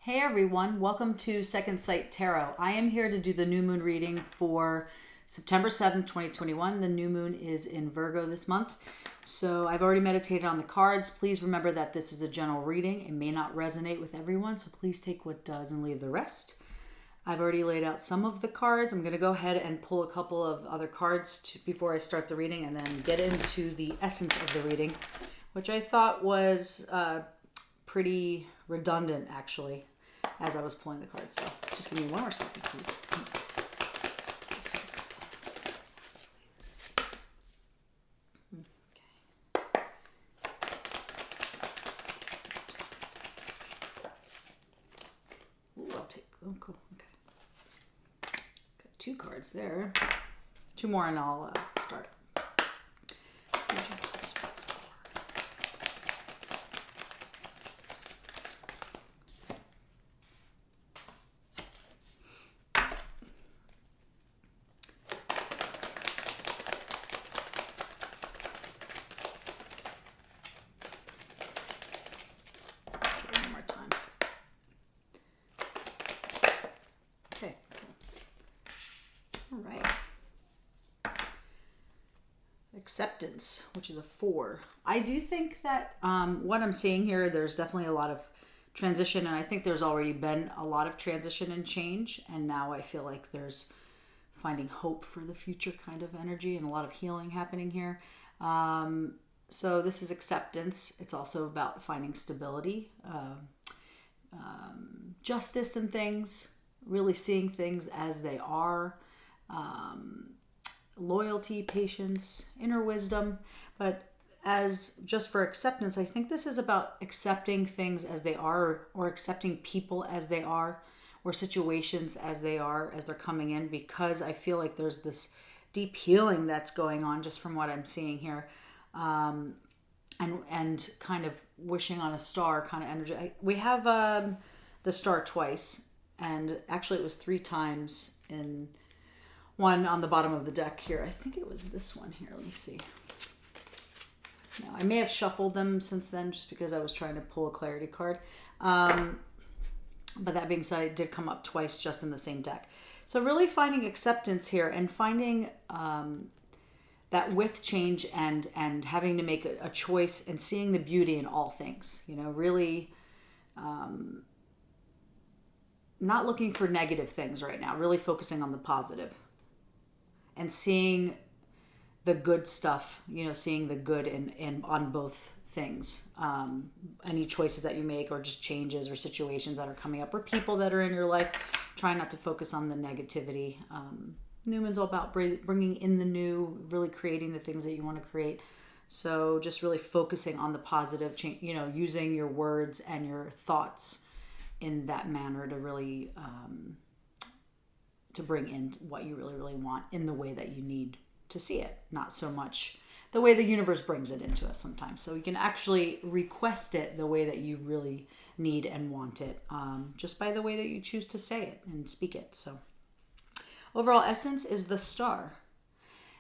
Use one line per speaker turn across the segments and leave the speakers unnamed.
Hey everyone, welcome to Second Sight Tarot. I am here to do the new moon reading for September 7th, 2021. The new moon is in Virgo this month. So I've already meditated on the cards. Please remember that this is a general reading. It may not resonate with everyone, so please take what does and leave the rest. I've already laid out some of the cards. I'm going to go ahead and pull a couple of other cards before I start the reading and then get into the essence of the reading, which I thought was pretty redundant actually as I was pulling the cards. So just give me one more second, please. Ooh, I'll take, oh cool, okay. Got two cards there. Two more and I'll start. Acceptance, which is a 4. I do think that what I'm seeing here, there's definitely a lot of transition, and I think there's already been a lot of transition and change, and now I feel like there's finding hope for the future kind of energy and a lot of healing happening here. So this is acceptance. It's also about finding stability, justice in things, really seeing things as they are, loyalty, patience, inner wisdom. But as just for acceptance, I think this is about accepting things as they are, or accepting people as they are, or situations as they are, as they're coming in, because I feel like there's this deep healing that's going on just from what I'm seeing here. And kind of wishing on a star kind of energy. We have the star twice, and actually it was 3 times in one on the bottom of the deck here. I think it was this one here. Let me see. No, I may have shuffled them since then just because I was trying to pull a clarity card. But that being said, it did come up twice just in the same deck. So really finding acceptance here and finding that with change and having to make a choice and seeing the beauty in all things. You know, really not looking for negative things right now. Really focusing on the positive. And seeing the good stuff, you know, seeing the good in on both things. Any choices that you make, or just changes or situations that are coming up, or people that are in your life. Try not to focus on the negativity. New Moon's all about bringing in the new, really creating the things that you want to create. So just really focusing on the positive, you know, using your words and your thoughts in that manner to really to bring in what you really, really want in the way that you need to see it. Not so much the way the universe brings it into us sometimes. So you can actually request it the way that you really need and want it, just by the way that you choose to say it and speak it. So overall essence is the star.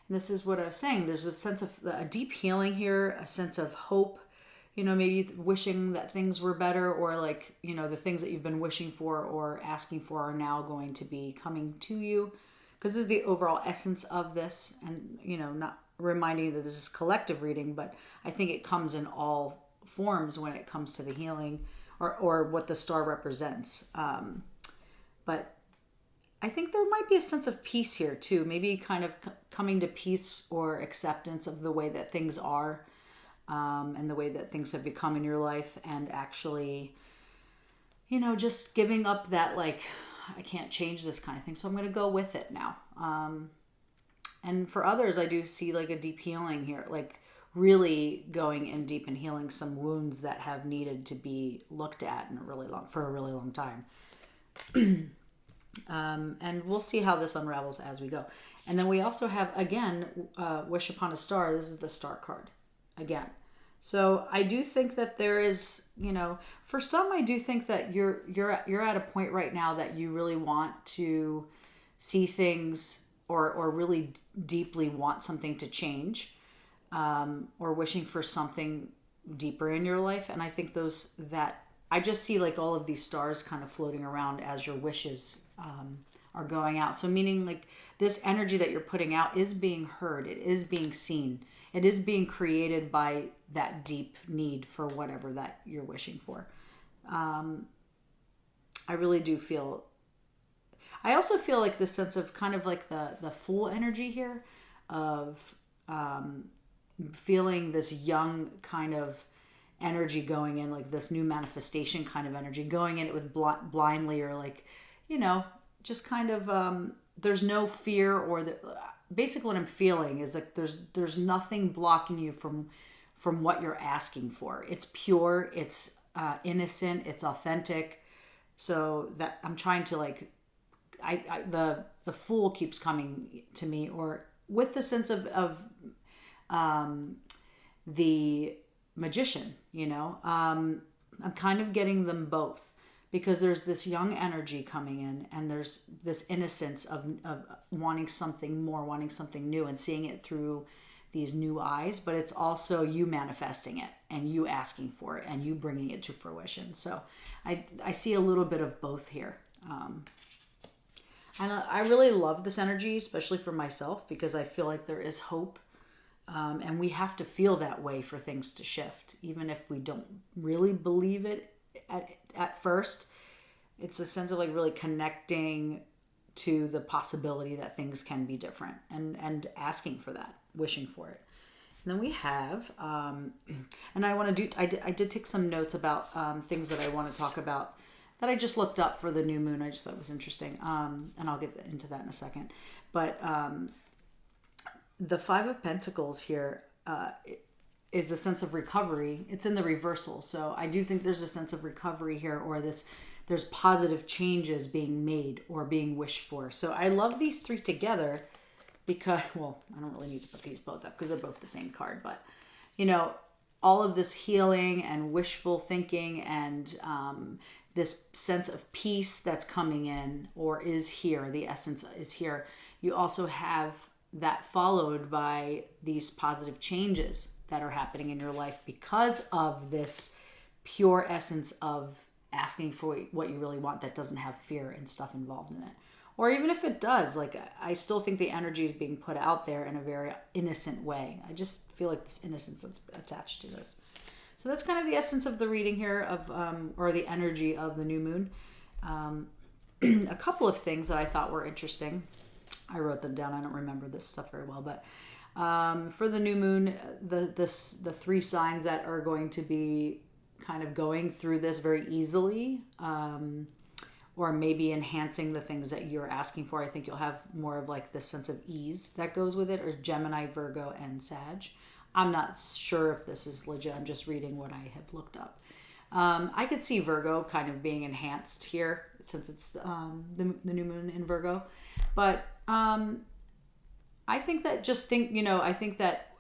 And this is what I was saying. There's a sense of a deep healing here, a sense of hope, you know, maybe wishing that things were better, or like, you know, the things that you've been wishing for or asking for are now going to be coming to you. Because this is the overall essence of this. And, you know, not reminding you that this is collective reading, but I think it comes in all forms when it comes to the healing or what the star represents. But I think there might be a sense of peace here too. Maybe kind of coming to peace or acceptance of the way that things are. And the way that things have become in your life, and actually, you know, just giving up that, like, I can't change this kind of thing, so I'm going to go with it now. And for others, I do see like a deep healing here, like really going in deep and healing some wounds that have needed to be looked at for a really long time. And we'll see how this unravels as we go. And then we also have, again, Wish Upon a Star. This is the star card again. So I do think that there is, you know, for some, I do think that you're at a point right now that you really want to see things or really deeply want something to change, or wishing for something deeper in your life. And I think I just see like all of these stars kind of floating around as your wishes are going out. So meaning like this energy that you're putting out is being heard. It is being seen. It is being created by that deep need for whatever that you're wishing for. I really do feel, I also feel like this sense of kind of like the Fool energy here of feeling this young kind of energy going in, like this new manifestation kind of energy, going in it with blindly, or like, you know, just kind of, there's no fear, or basically what I'm feeling is like there's nothing blocking you from what you're asking for. It's pure, it's innocent, it's authentic. So that I'm trying to like, the Fool keeps coming to me, or with the sense of the Magician, you know. I'm kind of getting them both, because there's this young energy coming in, and there's this innocence of wanting something more, wanting something new, and seeing it through these new eyes. But it's also you manifesting it, and you asking for it, and you bringing it to fruition. So I see a little bit of both here. And I really love this energy, especially for myself, because I feel like there is hope. And we have to feel that way for things to shift. Even if we don't really believe it at first, it's a sense of like really connecting to the possibility that things can be different, and asking for that, wishing for it. And then we have, and I want to do, I did take some notes about things that I want to talk about that I just looked up for the new moon. I just thought was interesting. And I'll get into that in a second. But the Five of Pentacles here is a sense of recovery. It's in the reversal. So I do think there's a sense of recovery here, or there's positive changes being made or being wished for. So I love these three together because, well, I don't really need to put these both up because they're both the same card. But, you know, all of this healing and wishful thinking and this sense of peace that's coming in, or is here, the essence is here. You also have that followed by these positive changes that are happening in your life because of this pure essence of asking for what you really want, that doesn't have fear and stuff involved in it. Or even if it does, like, I still think the energy is being put out there in a very innocent way. I just feel like this innocence that's attached to this. So that's kind of the essence of the reading here of, or the energy of the new moon. A couple of things that I thought were interesting. I wrote them down. I don't remember this stuff very well, but for the new moon, the three signs that are going to be kind of going through this very easily, or maybe enhancing the things that you're asking for. I think you'll have more of like this sense of ease that goes with it, or Gemini, Virgo, and Sag. I'm not sure if this is legit. I'm just reading what I have looked up. I could see Virgo kind of being enhanced here since it's the new moon in Virgo. But I think that I think that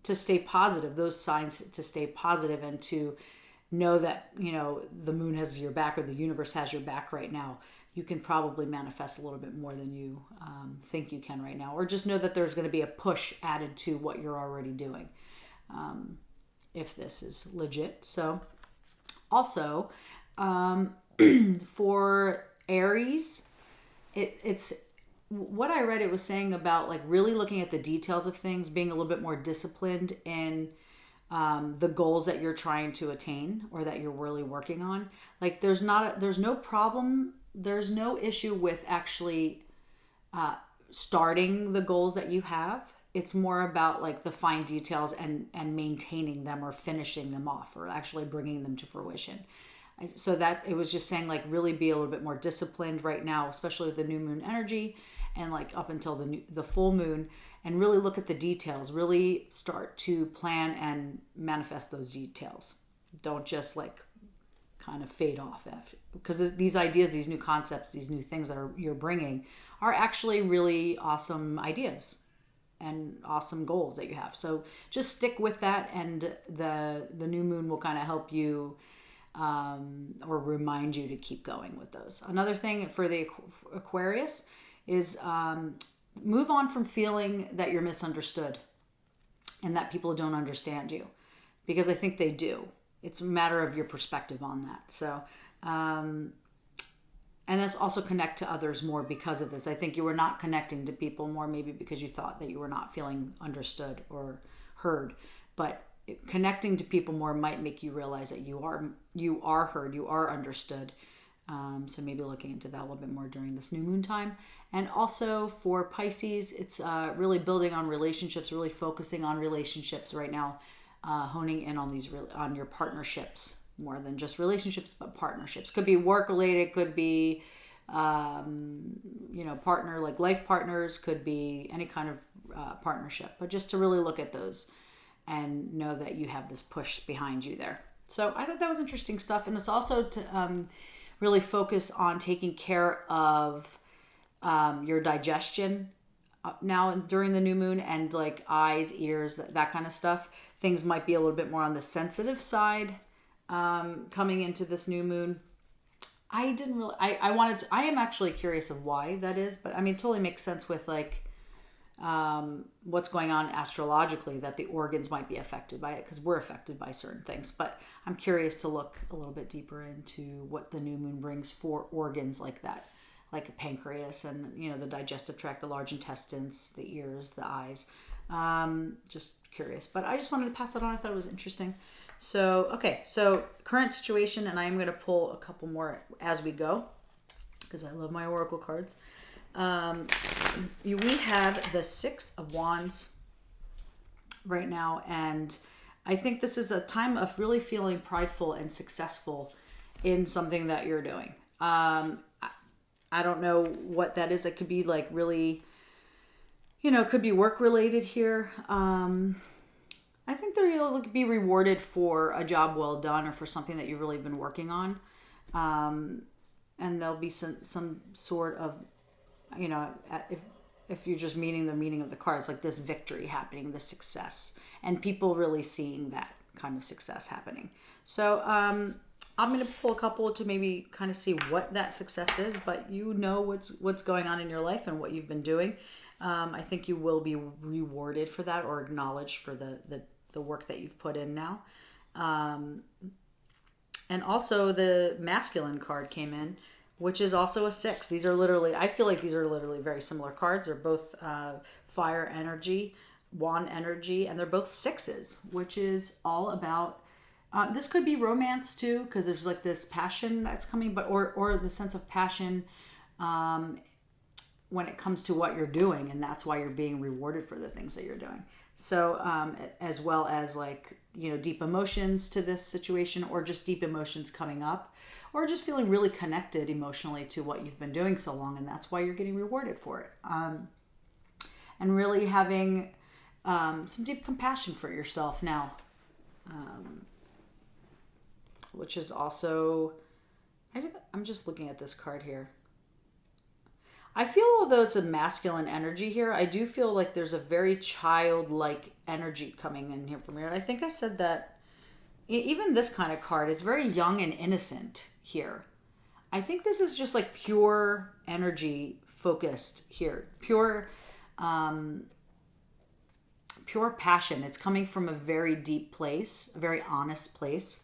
to stay positive, those signs to stay positive and to know that, you know, the moon has your back, or the universe has your back right now, you can probably manifest a little bit more than you think you can right now. Or just know that there's going to be a push added to what you're already doing, if this is legit. So also, for Aries, it's what I read. It was saying about like really looking at the details of things, being a little bit more disciplined in the goals that you're trying to attain or that you're really working on. Like there's no problem. There's no issue with actually starting the goals that you have. It's more about like the fine details and maintaining them or finishing them off or actually bringing them to fruition. So that it was just saying like really be a little bit more disciplined right now, especially with the new moon energy and like up until the full moon, and really look at the details, really start to plan and manifest those details. Don't just like kind of fade off after, because these ideas, these new concepts, these new things that you're bringing are actually really awesome ideas and awesome goals that you have. So just stick with that, and the new moon will kind of help you or remind you to keep going with those. Another thing for the Aquarius is move on from feeling that you're misunderstood and that people don't understand you, because I think they do. it's a matter of your perspective on that. So, and that's also connect to others more because of this. I think you were not connecting to people more, maybe because you thought that you were not feeling understood or heard. But connecting to people more might make you realize that you are heard, you are understood. So maybe looking into that a little bit more during this new moon time. And also for Pisces, it's really building on relationships, really focusing on relationships right now, honing in on on your partnerships more than just relationships, but partnerships. Could be work related, could be partner, like life partners, could be any kind of partnership. But just to really look at those and know that you have this push behind you there. So I thought that was interesting stuff, and it's also to really focus on taking care of your digestion now during the new moon, and like eyes, ears, that kind of stuff. Things might be a little bit more on the sensitive side coming into this new moon. I didn't really, I am actually curious of why that is, but I mean, it totally makes sense with like what's going on astrologically, that the organs might be affected by it because we're affected by certain things. But I'm curious to look a little bit deeper into what the new moon brings for organs like that, like a pancreas and, the digestive tract, the large intestines, the ears, the eyes. Just curious, but I just wanted to pass that on. I thought it was interesting. So, okay. So current situation, and I am going to pull a couple more as we go because I love my oracle cards. We have the Six of Wands right now, and I think this is a time of really feeling prideful and successful in something that you're doing. I don't know what that is. It could be like really, it could be work related here. I think that you'll be rewarded for a job well done or for something that you've really been working on. And there'll be some sort of, if you're just meaning the meaning of the cards, like this victory happening, the success, and people really seeing that kind of success happening. So I'm going to pull a couple to maybe kind of see what that success is, but what's going on in your life and what you've been doing. I think you will be rewarded for that or acknowledged for the work that you've put in now. And also the masculine card came in, which is also a 6. These are literally, I feel like these are literally very similar cards. They're both fire energy, wand energy, and they're both 6s, which is all about, this could be romance too, because there's like this passion that's coming, but or the sense of passion when it comes to what you're doing, and that's why you're being rewarded for the things that you're doing. So as well as like, deep emotions to this situation, or just deep emotions coming up, or just feeling really connected emotionally to what you've been doing so long, and that's why you're getting rewarded for it. And really having some deep compassion for yourself now, which is also, I'm just looking at this card here. I feel, although it's a masculine energy here, I do feel like there's a very childlike energy coming in here from here. And I think I said that even this kind of card, it's very young and innocent here. I think this is just like pure energy focused here. Pure passion. It's coming from a very deep place, a very honest place.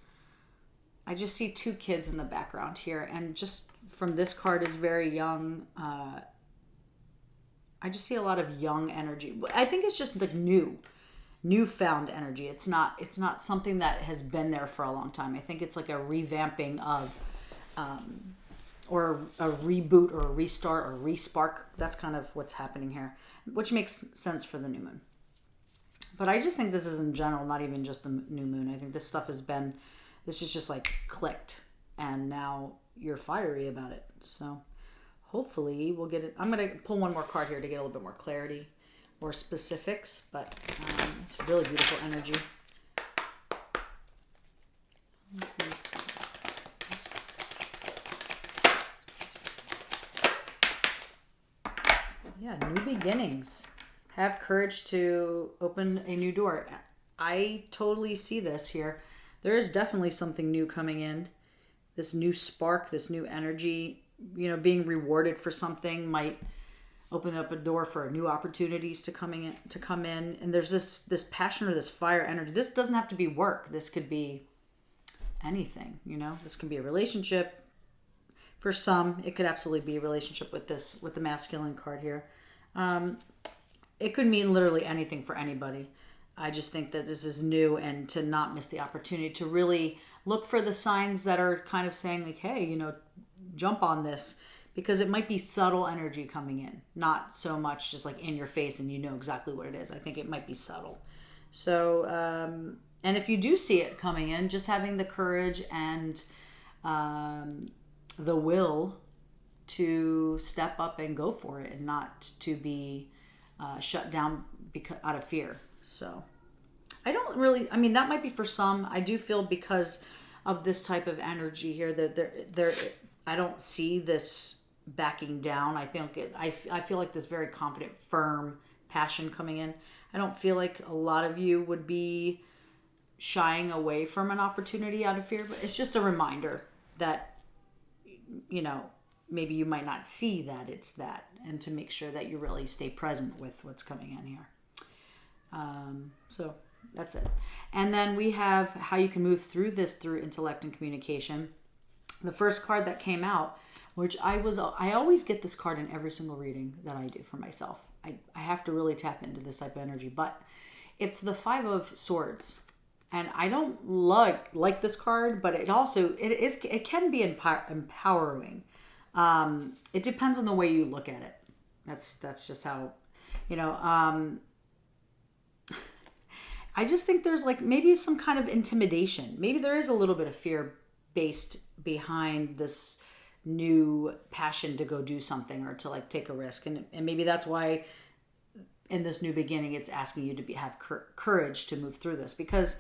I just see 2 kids in the background here, and just from this card is very young. I just see a lot of young energy. I think it's just like newfound energy. It's not something that has been there for a long time. I think it's like a revamping of, or a reboot or a restart or respark. That's kind of what's happening here, which makes sense for the new moon. But I just think this is in general, not even just the new moon. I think this stuff this is just like clicked, and now you're fiery about it. So hopefully we'll get it. I'm going to pull one more card here to get a little bit more clarity or specifics, but it's really beautiful energy. Yeah, new beginnings. Have courage to open a new door. I totally see this here. There is definitely something new coming in. This new spark, this new energy, being rewarded for something might open up a door for new opportunities to come in. And there's this passion or this fire energy. This doesn't have to be work. This could be anything, you know. This can be a relationship. For some, it could absolutely be a relationship with the masculine card here. It could mean literally anything for anybody. I just think that this is new, and to not miss the opportunity to really look for the signs that are kind of saying like, hey, you know, jump on this, because it might be subtle energy coming in, not so much just like in your face and you know exactly what it is. I think it might be subtle. So, and if you do see it coming in, just having the courage and the will to step up and go for it, and not to be shut down because out of fear. So I don't really, I mean, that might be for some. I do feel because of this type of energy here that I don't see this backing down. I think I feel like this very confident, firm passion coming in. I don't feel like a lot of you would be shying away from an opportunity out of fear, but it's just a reminder that, you know, maybe you might not see that it's that, and to make sure that you really stay present with what's coming in here. So that's it. And then we have how you can move through this through intellect and communication. The first card that came out, which I always get this card in every single reading that I do for myself. I have to really tap into this type of energy, but it's the Five of Swords. And I don't like this card, but it can be empowering. It depends on the way you look at it. That's just how, you know, I just think there's like maybe some kind of intimidation. Maybe there is a little bit of fear based behind this new passion to go do something or to like take a risk. And maybe that's why in this new beginning, it's asking you to have courage to move through this, because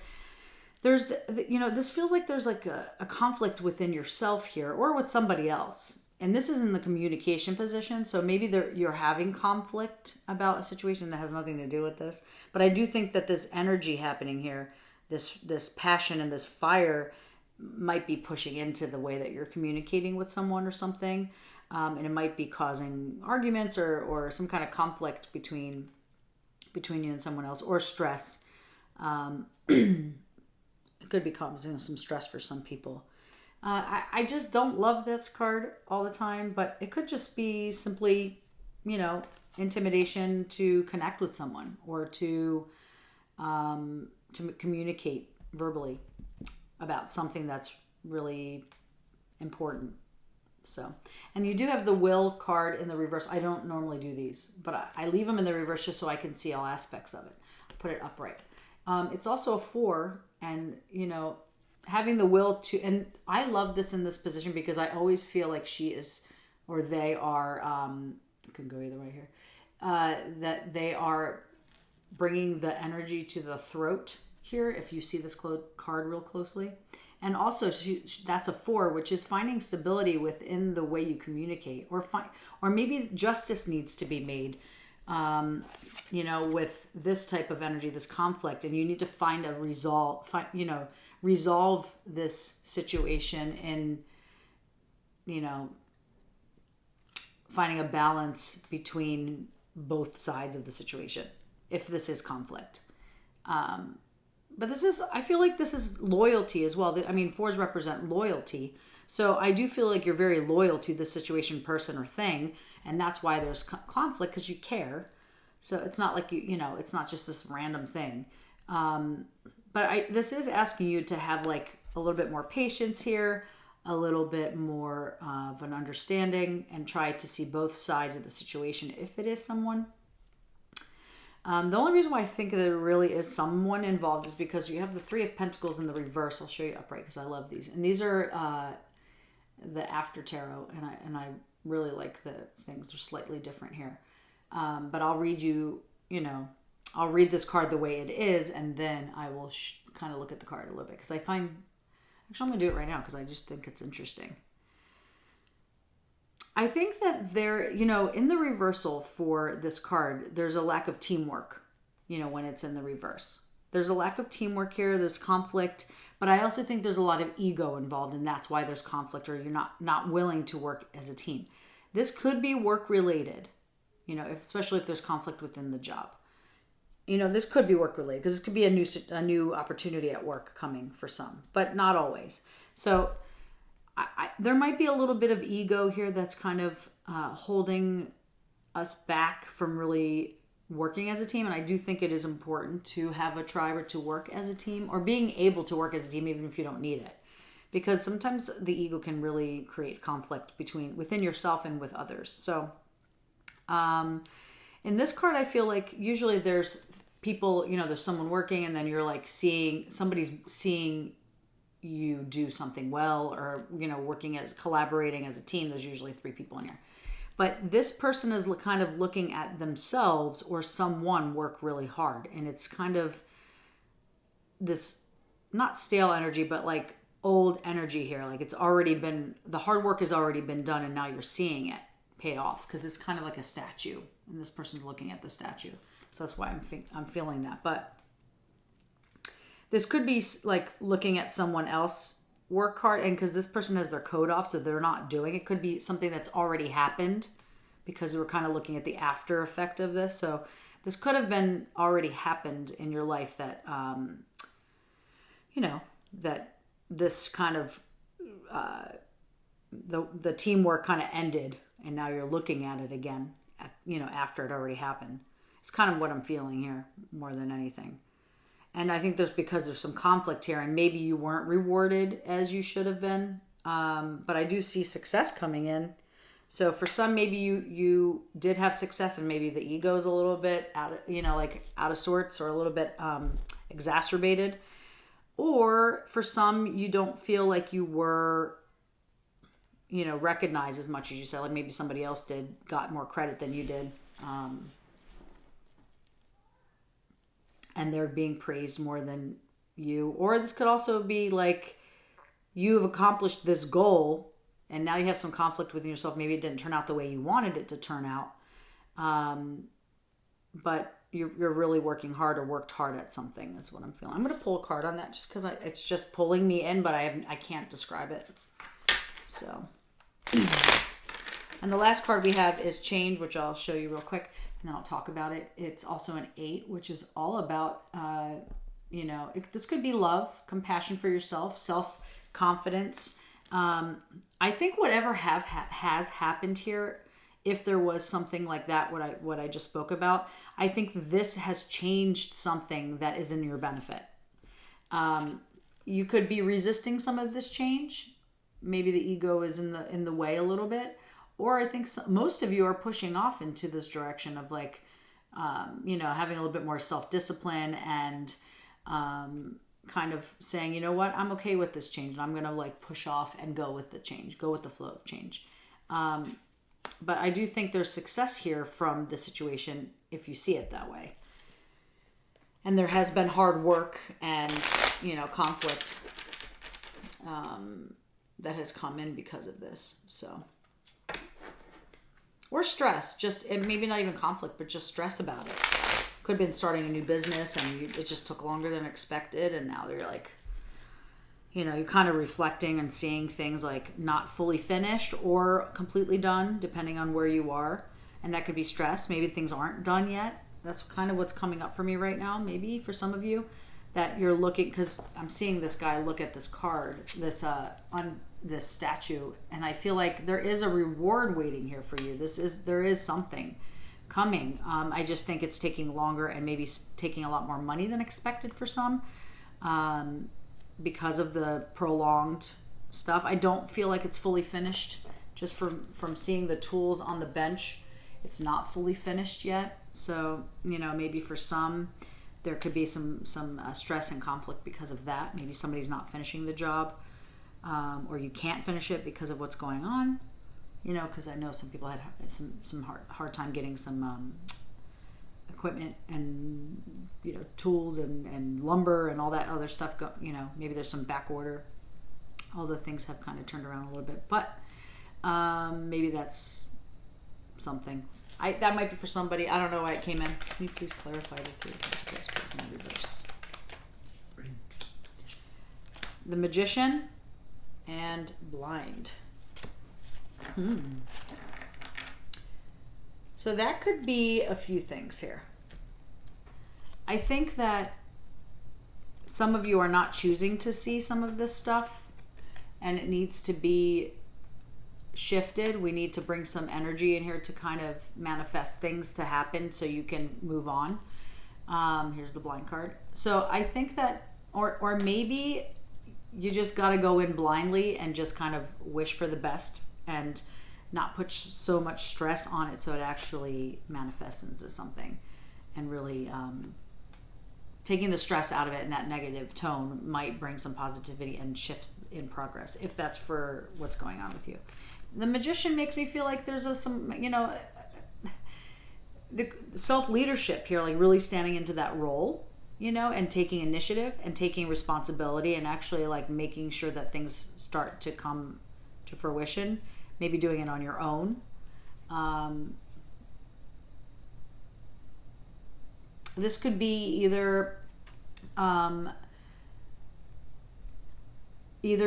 there's, you know, this feels like there's like a conflict within yourself here or with somebody else. And this is in the communication position. So maybe you're having conflict about a situation that has nothing to do with this. But I do think that this energy happening here, this passion and this fire might be pushing into the way that you're communicating with someone or something. And it might be causing arguments or some kind of conflict between you and someone else, or stress. It could be causing some stress for some people. I just don't love this card all the time, but it could just be simply, you know, intimidation to connect with someone or to communicate verbally about something that's really important. So, and you do have the Will card in the reverse. I don't normally do these, but I leave them in the reverse just so I can see all aspects of it. Put it upright. It's also a 4, and, you know, having the will to, and I love this in this position because I always feel like she is, or they are, it can go either way here, that they are bringing the energy to the throat here, if you see this card real closely. And also that's a 4, which is finding stability within the way you communicate, or maybe justice needs to be made, you know, with this type of energy, this conflict, and you need to find a resolve this situation in, you know, finding a balance between both sides of the situation, if this is conflict. But I feel like this is loyalty as well. I mean, 4s represent loyalty. So I do feel like you're very loyal to this situation, person, or thing. And that's why there's conflict, because you care. So it's not like you know, it's not just this random thing. But this is asking you to have like a little bit more patience here, a little bit more of an understanding, and try to see both sides of the situation if it is someone. The only reason why I think there really is someone involved is because you have the 3 of Pentacles in the reverse. I'll show you upright because I love these. And these are the After Tarot, and I really like the things. They're slightly different here. But I'll read you, you know, I'll read this card the way it is, and then I will kind of look at the card a little bit, because actually I'm going to do it right now because I just think it's interesting. I think that there, you know, in the reversal for this card, there's a lack of teamwork, you know, when it's in the reverse. There's a lack of teamwork here, there's conflict, but I also think there's a lot of ego involved, and that's why there's conflict, or you're not willing to work as a team. This could be work related, you know, especially if there's conflict within the job. you know, this could be work related because this could be a new opportunity at work coming for some, but not always. So there might be a little bit of ego here that's kind of holding us back from really working as a team. And I do think it is important to have a tribe or to work as a team, or being able to work as a team even if you don't need it, because sometimes the ego can really create conflict within yourself and with others. So in this card, I feel like usually there's people, you know, there's someone working and then you're like somebody's seeing you do something well, or, you know, collaborating as a team. There's usually 3 people in here. But this person is kind of looking at themselves or someone work really hard. And it's kind of this, not stale energy, but like old energy here. Like the hard work has already been done and now you're seeing it pay off, because it's kind of like a statue. And this person's looking at the statue. So that's why I'm feeling that. But this could be like looking at someone else work hard, and because this person has their coat off, so they're not doing it. Could be something that's already happened, because we're kind of looking at the after effect of this. So this could have been already happened in your life that, you know, that this kind of, the teamwork kind of ended, and now you're looking at it again, you know, after it already happened. It's kind of what I'm feeling here more than anything. And I think because there's some conflict here, and maybe you weren't rewarded as you should have been. But I do see success coming in. So for some, maybe you did have success, and maybe the ego is a little bit out of sorts, or a little bit exacerbated. Or for some, you don't feel like you were, you know, recognized as much as you said. Like maybe somebody else got more credit than you did. And they're being praised more than you. Or this could also be like you have accomplished this goal and now you have some conflict within yourself. Maybe it didn't turn out the way you wanted it to turn out. But you're really working hard, or worked hard at something is what I'm feeling. I'm going to pull a card on that just because it's just pulling me in, but I can't describe it. So, and the last card we have is Change, which I'll show you real quick. And then I'll talk about it. It's also an 8, which is all about, you know, this could be love, compassion for yourself, self-confidence. I think whatever has happened here, if there was something like that, what I just spoke about, I think this has changed something that is in your benefit. You could be resisting some of this change. Maybe the ego is in the way a little bit. Or I think most of you are pushing off into this direction of like, you know, having a little bit more self-discipline and kind of saying, you know what, I'm okay with this change. And I'm going to like push off and go with the change, go with the flow of change. But I do think there's success here from the situation if you see it that way. And there has been hard work and, you know, conflict that has come in because of this. So... or stress, maybe not even conflict, but just stress about it. Could have been starting a new business and it just took longer than expected. And now you're like, you know, you're kind of reflecting and seeing things like not fully finished or completely done, depending on where you are. And that could be stress. Maybe things aren't done yet. That's kind of what's coming up for me right now. Maybe for some of you that you're looking, because I'm seeing this guy look at this card, this statue, and I feel like there is a reward waiting here for you. There is something coming. I just think it's taking longer and maybe taking a lot more money than expected for some, because of the prolonged stuff. I don't feel like it's fully finished. Just from seeing the tools on the bench, it's not fully finished yet. So, you know, maybe for some there could be some stress and conflict because of that. Maybe somebody's not finishing the job. Or you can't finish it because of what's going on, you know, because I know some people had some hard time getting some equipment and, you know, tools and lumber and all that other stuff. You know, maybe there's some back order. All the things have kind of turned around a little bit, but maybe that's something. That might be for somebody. I don't know why it came in. Can you please clarify the 3 of Pentacles, please, in reverse? The Magician and Blind. So that could be a few things here. I think that some of you are not choosing to see some of this stuff, and it needs to be shifted. We need to bring some energy in here to kind of manifest things to happen so you can move on. Here's the blind card. So I think that, or maybe you just got to go in blindly and just kind of wish for the best and not put so much stress on it so it actually manifests into something. And really taking the stress out of it and that negative tone might bring some positivity and shift in progress, if that's for what's going on with you. The Magician makes me feel like there's some, you know, the self-leadership here, like really standing into that role, you know, and taking initiative and taking responsibility and actually like making sure that things start to come to fruition, maybe doing it on your own. This could be either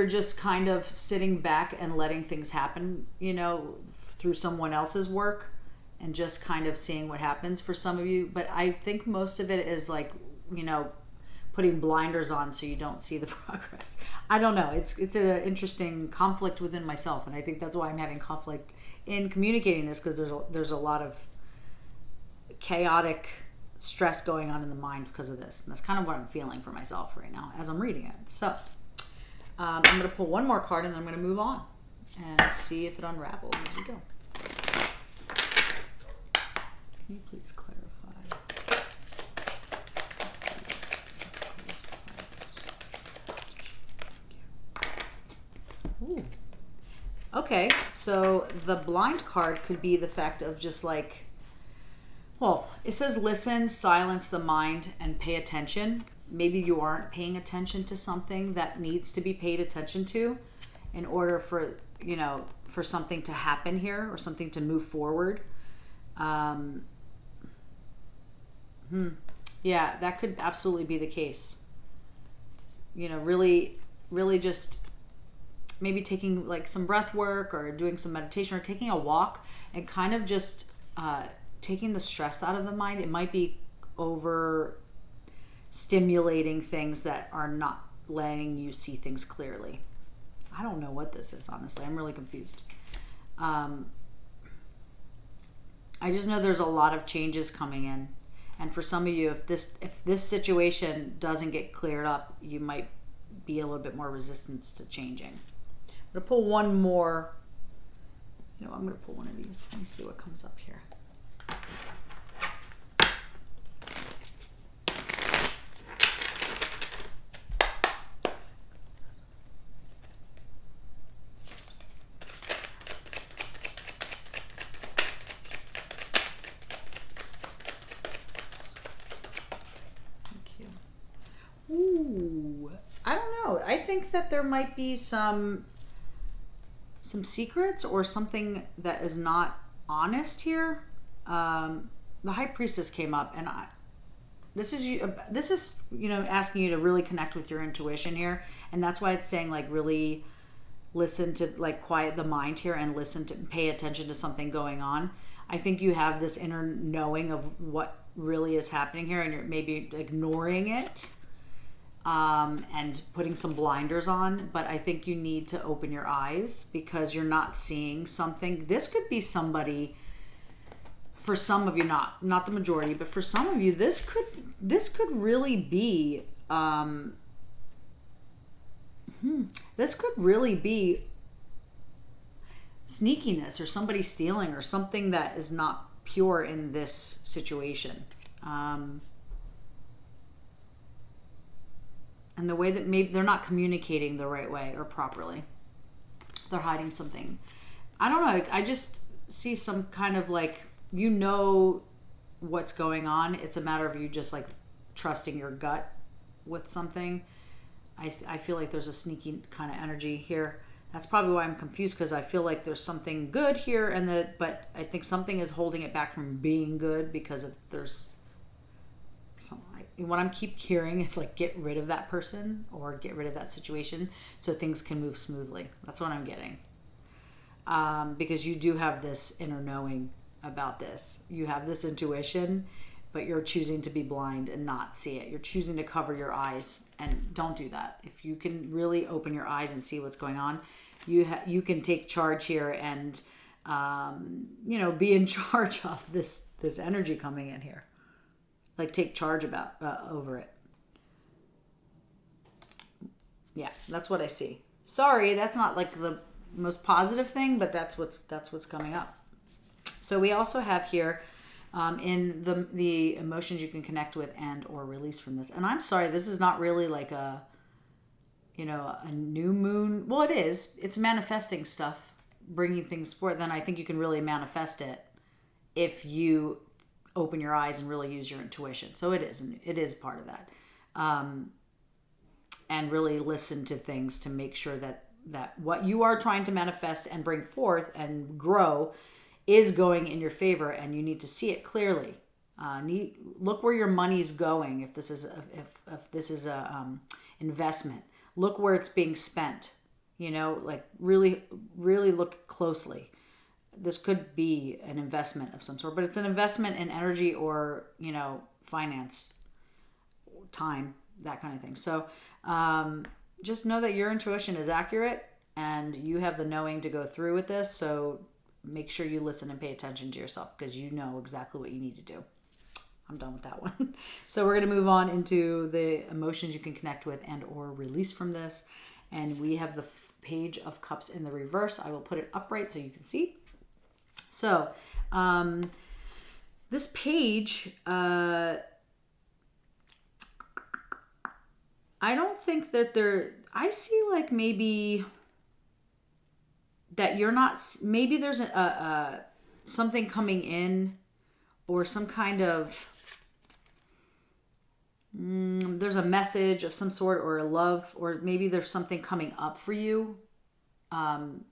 just kind of sitting back and letting things happen, you know, through someone else's work and just kind of seeing what happens for some of you. But I think most of it is like, you know, putting blinders on so you don't see the progress. I don't know. It's an interesting conflict within myself, and I think that's why I'm having conflict in communicating this, because there's a lot of chaotic stress going on in the mind because of this. And that's kind of what I'm feeling for myself right now as I'm reading it. So I'm going to pull one more card and then I'm going to move on and see if it unravels as we go. Can you please clarify? Ooh. Okay, so the blind card could be the fact of just like, well, it says listen, silence the mind, and pay attention. Maybe you aren't paying attention to something that needs to be paid attention to in order for, you know, for something to happen here or something to move forward. Yeah, that could absolutely be the case. You know, really, really just maybe taking like some breath work or doing some meditation or taking a walk and kind of just taking the stress out of the mind. It might be over stimulating things that are not letting you see things clearly. I don't know what this is, honestly. I'm really confused. I just know there's a lot of changes coming in. And for some of you, if this situation doesn't get cleared up, you might be a little bit more resistant to changing. I'm going to pull one more. You know, I'm going to pull one of these. Let me see what comes up here. Ooh, I don't know. I think that there might be some secrets or something that is not honest here. The High Priestess came up, and this is you know, asking you to really connect with your intuition here, and that's why it's saying like really listen to, like, quiet the mind here and listen to, pay attention to something going on. I think you have this inner knowing of what really is happening here, and you're maybe ignoring it. And putting some blinders on, but I think you need to open your eyes because you're not seeing something. This could be somebody, for some of you, not the majority, but for some of you, this could really be, this could really be sneakiness or somebody stealing or something that is not pure in this situation. And the way that maybe they're not communicating the right way or properly. They're hiding something. I don't know. I just see some kind of like, you know what's going on. It's a matter of you just like trusting your gut with something. I feel like there's a sneaky kind of energy here. That's probably why I'm confused, because I feel like there's something good here, but I think something is holding it back from being good because of there's something. What I'm keep hearing is like, get rid of that person or get rid of that situation so things can move smoothly. That's what I'm getting. Because you do have this inner knowing about this. You have this intuition, but you're choosing to be blind and not see it. You're choosing to cover your eyes, and don't do that. If you can really open your eyes and see what's going on, you can take charge here and be in charge of this energy coming in here. Like take charge over it. Yeah, that's what I see. Sorry, that's not like the most positive thing, but that's what's coming up. So we also have here in the emotions you can connect with and or release from this. And I'm sorry, this is not really like a new moon. Well, it is. It's manifesting stuff, bringing things forth. Then I think you can really manifest it if you open your eyes and really use your intuition. So it is part of that. And really listen to things to make sure that what you are trying to manifest and bring forth and grow is going in your favor, and you need to see it clearly. Look where your money's going. If this is a investment, look where it's being spent. Like really, really look closely. This could be an investment of some sort, but it's an investment in energy or finance, time, that kind of thing. So just know that your intuition is accurate, and you have the knowing to go through with this. So make sure you listen and pay attention to yourself, because you know exactly what you need to do. I'm done with that one. So we're going to move on into the emotions you can connect with and or release from this. And we have the Page of Cups in the reverse. I will put it upright so you can see. So this page, I don't think that I see like maybe that you're not, maybe there's something coming in, or some kind of, there's a message of some sort, or a love, or maybe there's something coming up for you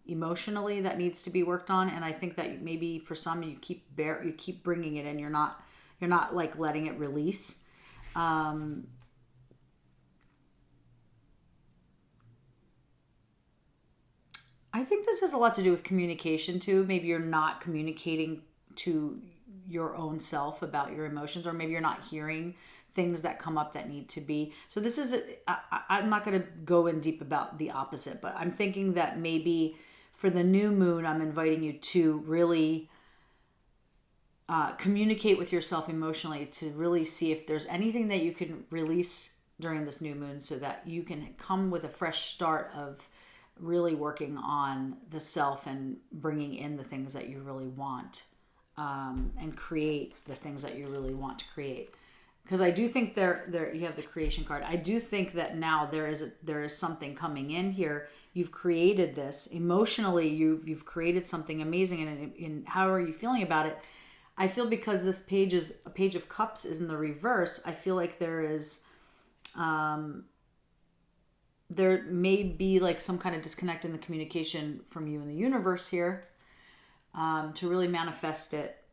emotionally that needs to be worked on. And I think that maybe for some you keep bringing it in. You're not like letting it release. I think this has a lot to do with communication too. Maybe you're not communicating to your own self about your emotions, or maybe you're not hearing things that come up that need to be. So this is, I'm not going to go in deep about the opposite, but I'm thinking that maybe for the new moon, I'm inviting you to really communicate with yourself emotionally, to really see if there's anything that you can release during this new moon, so that you can come with a fresh start of really working on the self and bringing in the things that you really want, and create the things that you really want to create. Because I do think there you have the creation card. I do think that now there is something coming in here. You've created this emotionally. You've created something amazing, and how are you feeling about it? I feel, because this page is a Page of Cups is in the reverse, I feel like there is there may be like some kind of disconnect in the communication from you and the universe here, to really manifest it,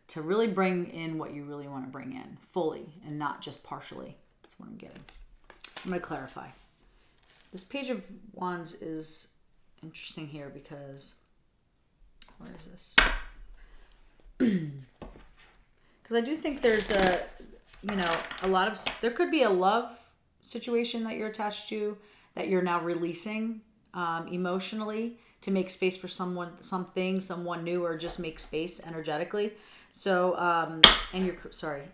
to really bring in what you really want to bring in fully and not just partially. That's what I'm getting. I'm going to clarify. This Page of Wands is interesting here because, where is this? Because I do think there's a lot of, there could be a love situation that you're attached to that you're now releasing emotionally, to make space for someone new, or just make space energetically. So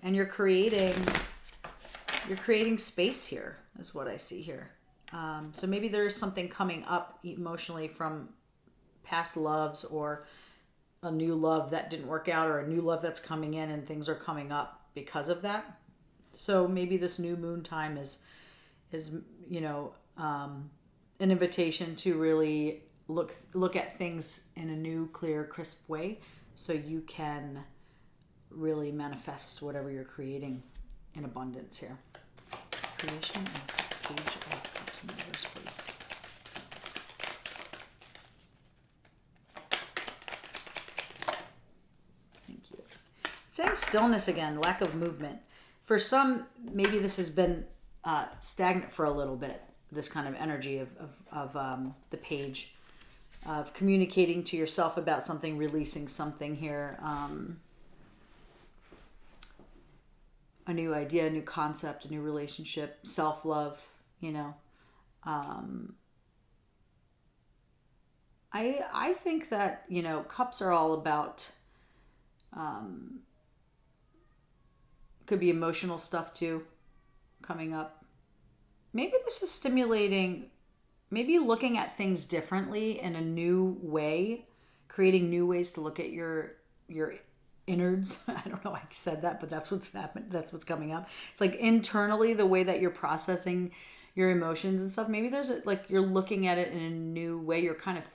you're creating space here is what I see here. So maybe there's something coming up emotionally from past loves, or a new love that didn't work out, or a new love that's coming in, and things are coming up because of that. So maybe this new moon time is an invitation to really look at things in a new, clear, crisp way, so you can really manifest whatever you're creating in abundance here. Creation and Page of Cups in the reverse, please. Thank you. It's saying stillness again, lack of movement. For some, maybe this has been stagnant for a little bit, this kind of energy of the page, of communicating to yourself about something, releasing something here. a new idea, a new concept, a new relationship, self-love, you know. I think that, you know, cups are all about, could be emotional stuff too coming up. Maybe this is stimulating, maybe looking at things differently in a new way, creating new ways to look at your innards. I don't know why I said that, but that's what's happened. That's what's coming up. It's like internally, the way that you're processing your emotions and stuff. Maybe there's like you're looking at it in a new way. You're kind of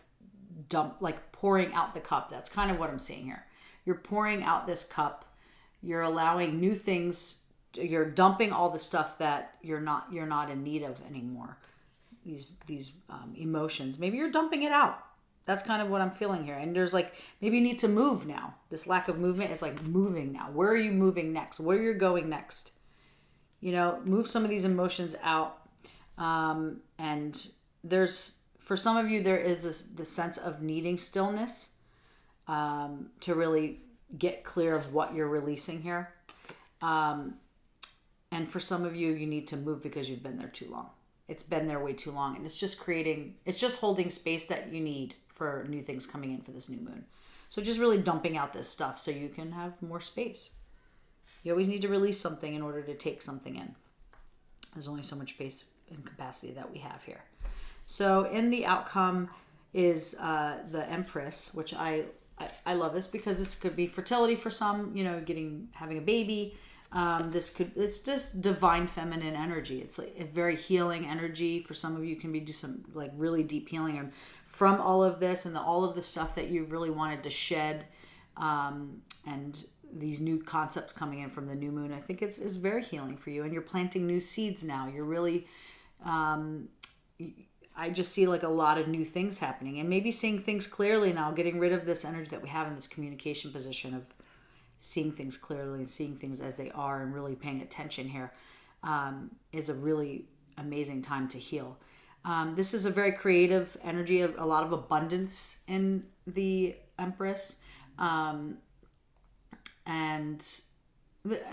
pouring out the cup. That's kind of what I'm seeing here. You're pouring out this cup. You're allowing new things. You're dumping all the stuff that you're not in need of anymore. These emotions. Maybe you're dumping it out. That's kind of what I'm feeling here. And there's like, maybe you need to move now. This lack of movement is like moving now. Where are you moving next? Where you're going next? You know, move some of these emotions out. And there's, for some of you, there is the sense of needing stillness to really get clear of what you're releasing here. And for some of you, you need to move because you've been there too long. It's been there way too long. And it's just holding space that you need for new things coming in for this new moon. So just really dumping out this stuff so you can have more space. You always need to release something in order to take something in. There's only so much space and capacity that we have here. So in the outcome is the Empress, which I love this because this could be fertility for some, you know, having a baby. It's just divine feminine energy. It's like a very healing energy. For some of you, can do some like really deep healing and from all of this and all of the stuff that you really wanted to shed, and these new concepts coming in from the new moon. I think it's very healing for you, and you're planting new seeds now. You're really, I just see like a lot of new things happening, and maybe seeing things clearly now, getting rid of this energy that we have in this communication position of seeing things clearly and seeing things as they are and really paying attention here, is a really amazing time to heal. This is a very creative energy, of a lot of abundance in the Empress, and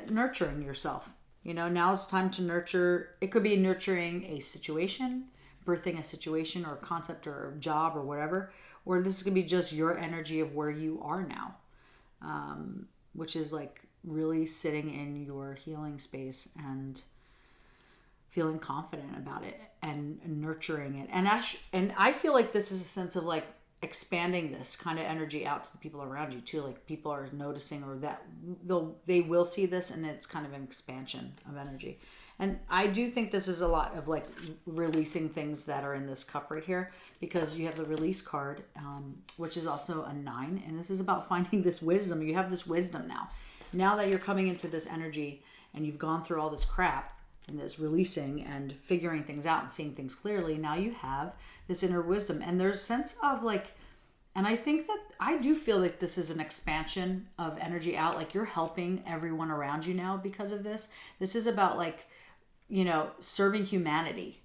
nurturing yourself. You know, now's time to nurture. It could be nurturing a situation, birthing a situation or a concept or a job or whatever, or this could be just your energy of where you are now, which is like really sitting in your healing space and feeling confident about it and nurturing it. And I feel like this is a sense of like expanding this kind of energy out to the people around you too. Like people are noticing, or that they will see this, and it's kind of an expansion of energy. And I do think this is a lot of like releasing things that are in this cup right here, because you have the release card, which is also a 9. And this is about finding this wisdom. You have this wisdom now. Now that you're coming into this energy and you've gone through all this crap and this releasing and figuring things out and seeing things clearly, now you have this inner wisdom. And there's a sense of like, and I think that I do feel like this is an expansion of energy out. Like you're helping everyone around you now because of this. This is about like, you know, serving humanity.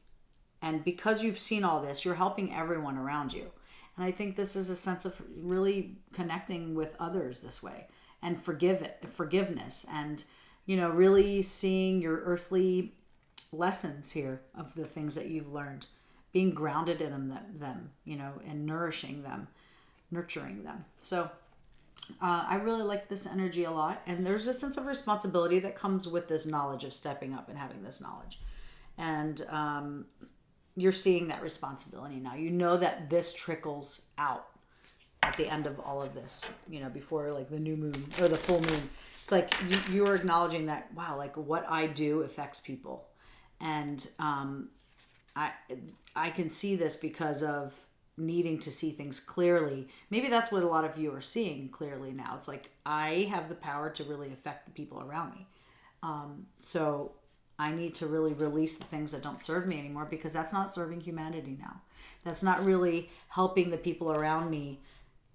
And because you've seen all this, you're helping everyone around you. And I think this is a sense of really connecting with others this way, and forgiveness, and, you know, really seeing your earthly lessons here of the things that you've learned, being grounded in them, you know, and nourishing them, nurturing them. So I really like this energy a lot. And there's a sense of responsibility that comes with this knowledge of stepping up and having this knowledge. And you're seeing that responsibility now. You know that this trickles out at the end of all of this, you know, before like the new moon or the full moon. It's like you are acknowledging that, wow, like what I do affects people. And I can see this because of needing to see things clearly. Maybe that's what a lot of you are seeing clearly now. It's like, I have the power to really affect the people around me. So I need to really release the things that don't serve me anymore, because that's not serving humanity now. That's not really helping the people around me,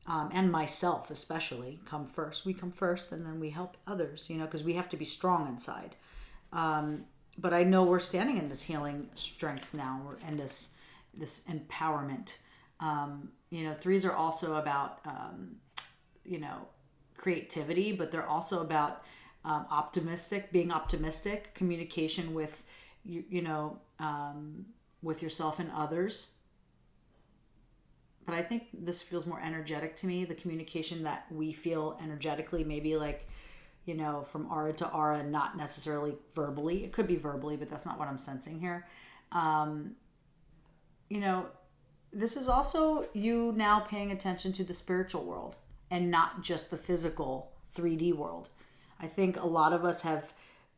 and myself especially, come first. We come first and then we help others, you know, because we have to be strong inside. But I know we're standing in this healing strength now, and this empowerment. You know, 3s are also about, you know, creativity, but they're also about optimistic, being optimistic, communication with, with yourself and others. But I think this feels more energetic to me, the communication that we feel energetically, maybe like, from aura to aura, not necessarily verbally. It could be verbally, but that's not what I'm sensing here. This is also you now paying attention to the spiritual world and not just the physical 3D world. I think a lot of us have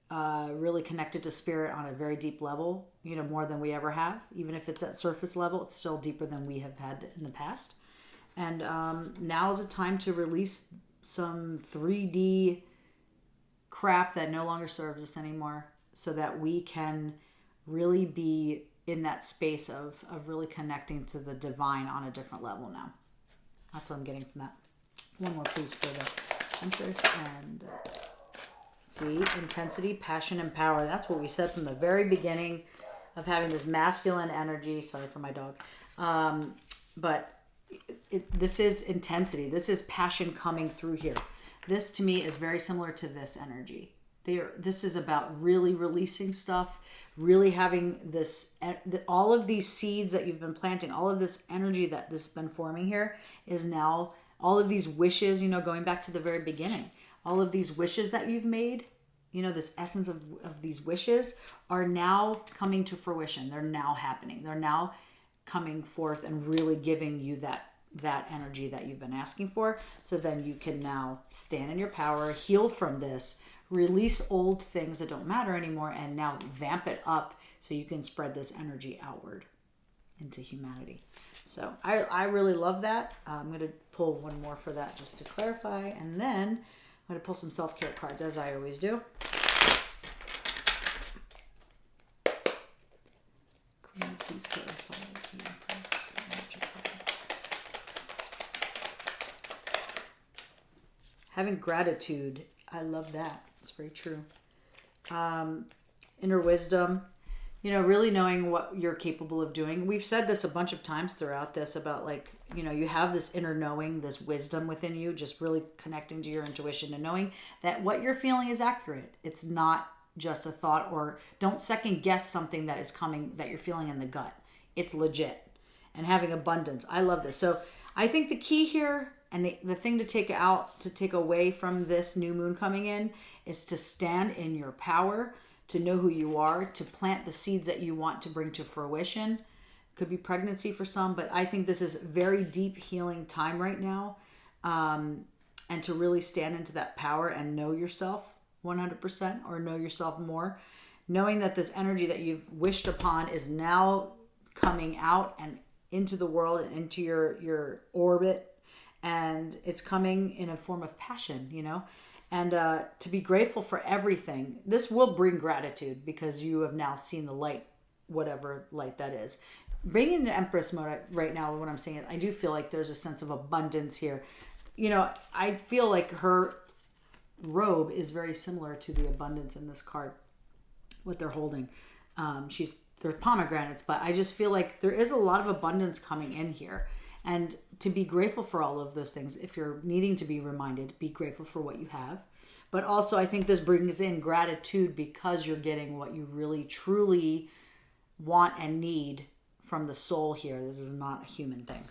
really connected to spirit on a very deep level, more than we ever have. Even if it's at surface level, it's still deeper than we have had in the past. And now is a time to release some 3D crap that no longer serves us anymore, so that we can really be in that space of really connecting to the divine on a different level now. That's what I'm getting from that. One more please for the Empress. And see, intensity, passion, and power. That's what we said from the very beginning of having this masculine energy. Sorry for my dog. But this is intensity. This is passion coming through here. This to me is very similar to this energy. This is about really releasing stuff, really having this, all of these seeds that you've been planting, all of this energy that this has been forming here is now, all of these wishes, going back to the very beginning, all of these wishes that you've made, this essence of these wishes are now coming to fruition. They're now happening. They're now coming forth and really giving you that energy that you've been asking for. So then you can now stand in your power, heal from this, release old things that don't matter anymore, and now vamp it up so you can spread this energy outward into humanity. So I really love that. I'm going to pull one more for that just to clarify, and then I'm going to pull some self-care cards as I always do. Please clarify. Having gratitude. I love that. It's very true. Inner wisdom. Really knowing what you're capable of doing. We've said this a bunch of times throughout this about you have this inner knowing, this wisdom within you, just really connecting to your intuition and knowing that what you're feeling is accurate. It's not just a thought, or don't second guess something that is coming that you're feeling in the gut. It's legit. And having abundance. I love this. So I think the key here, and the thing to take away from this new moon coming in, is to stand in your power, to know who you are, to plant the seeds that you want to bring to fruition. Could be pregnancy for some, but I think this is very deep healing time right now. And to really stand into that power and know yourself 100%, or know yourself more. Knowing that this energy that you've wished upon is now coming out and into the world and into your orbit. And it's coming in a form of passion, and to be grateful for everything. This will bring gratitude because you have now seen the light, whatever light that is. Bringing into Empress mode right now, what I'm saying, I do feel like there's a sense of abundance here. I feel like her robe is very similar to the abundance in this card, what they're holding. They're pomegranates, but I just feel like there is a lot of abundance coming in here. And to be grateful for all of those things. If you're needing to be reminded, be grateful for what you have. But also I think this brings in gratitude because you're getting what you really truly want and need from the soul here. This is not a human thing,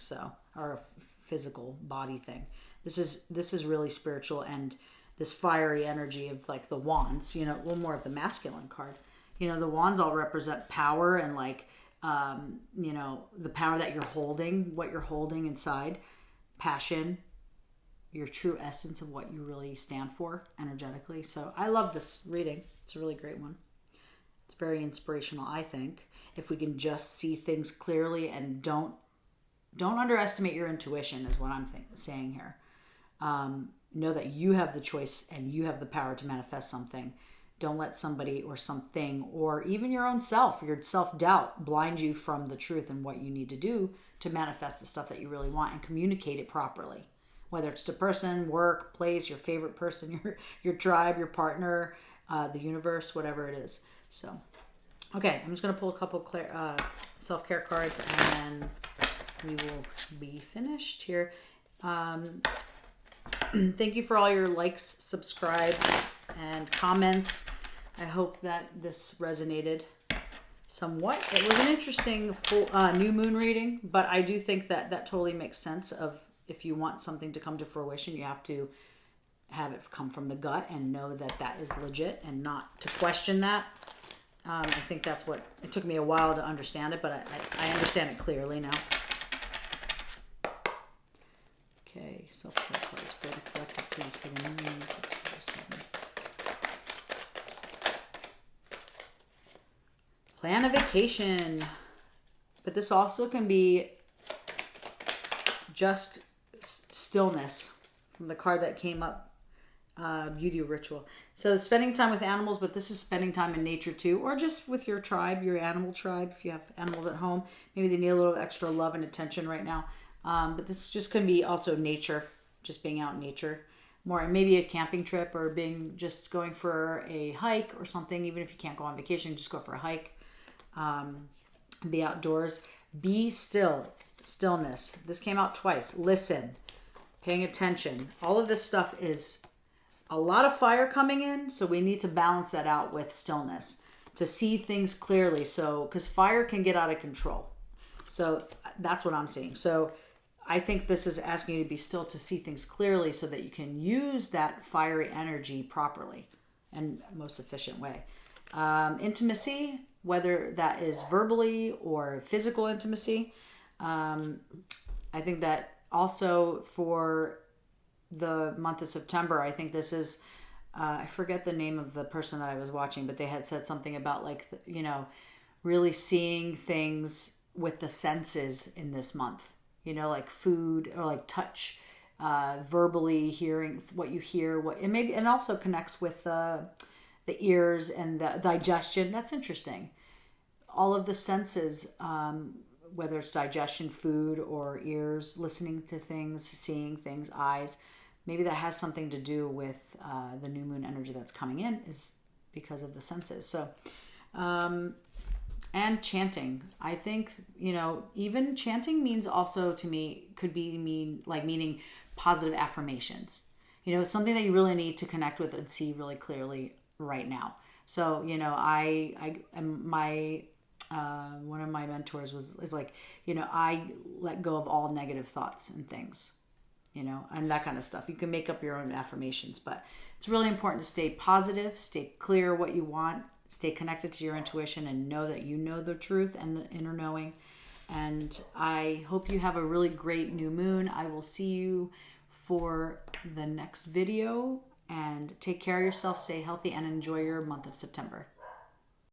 or a physical body thing. This is really spiritual, and this fiery energy of the wands, one more of the masculine card. The wands all represent power and the power that you're holding, what you're holding inside, passion, your true essence of what you really stand for energetically. So I love this reading. It's a really great one. It's very inspirational, I think. If we can just see things clearly and don't underestimate your intuition is what I'm saying here. Know that you have the choice and you have the power to manifest something. Don't let somebody or something, or even your own self, your self-doubt, blind you from the truth and what you need to do to manifest the stuff that you really want and communicate it properly. Whether it's to person, work, place, your favorite person, your tribe, your partner, the universe, whatever it is. So, okay, I'm just going to pull a couple self-care cards and then we will be finished here. Thank you for all your likes, subscribes, and comments. I hope that this resonated somewhat. It was an interesting full, new moon reading, but I do think that that totally makes sense of if you want something to come to fruition, you have to have it come from the gut and know that that is legit and not to question that. I think that's what, it took me a while to understand it, but I understand it clearly now. Okay, self-care cards for the collective, please, for the new moon, September 7th. Plan a vacation. But this also can be just stillness from the card that came up. Beauty ritual. So spending time with animals, but this is spending time in nature too, or just with your tribe, your animal tribe. If you have animals at home, maybe they need a little extra love and attention right now. But this just can be also nature, just being out in nature more, and maybe a camping trip or just going for a hike or something. Even if you can't go on vacation, just go for a hike. Be outdoors. Be still. Stillness. This came out twice. Listen. Paying attention. All of this stuff is a lot of fire coming in, so we need to balance that out with stillness to see things clearly. So, because fire can get out of control. So that's what I'm seeing. So I think this is asking you to be still to see things clearly so that you can use that fiery energy properly and most efficient way. Intimacy, whether that is verbally or physical intimacy. I think that also for the month of September, I think this is, I forget the name of the person that I was watching, but they had said something about like, really seeing things with the senses in this month, like food or like touch, verbally hearing what you hear, and also connects with the ears and the digestion. That's interesting. All of the senses, whether it's digestion, food, or ears, listening to things, seeing things, eyes, maybe that has something to do with the new moon energy that's coming in is because of the senses. So, and chanting. I think, even chanting means also to me, meaning positive affirmations. It's something that you really need to connect with and see really clearly right now. So, I one of my mentors is like, I let go of all negative thoughts and things, and that kind of stuff. You can make up your own affirmations, but it's really important to stay positive, stay clear what you want, stay connected to your intuition, and know that you know the truth and the inner knowing. And I hope you have a really great new moon. I will see you for the next video, and take care of yourself, stay healthy, and enjoy your month of September.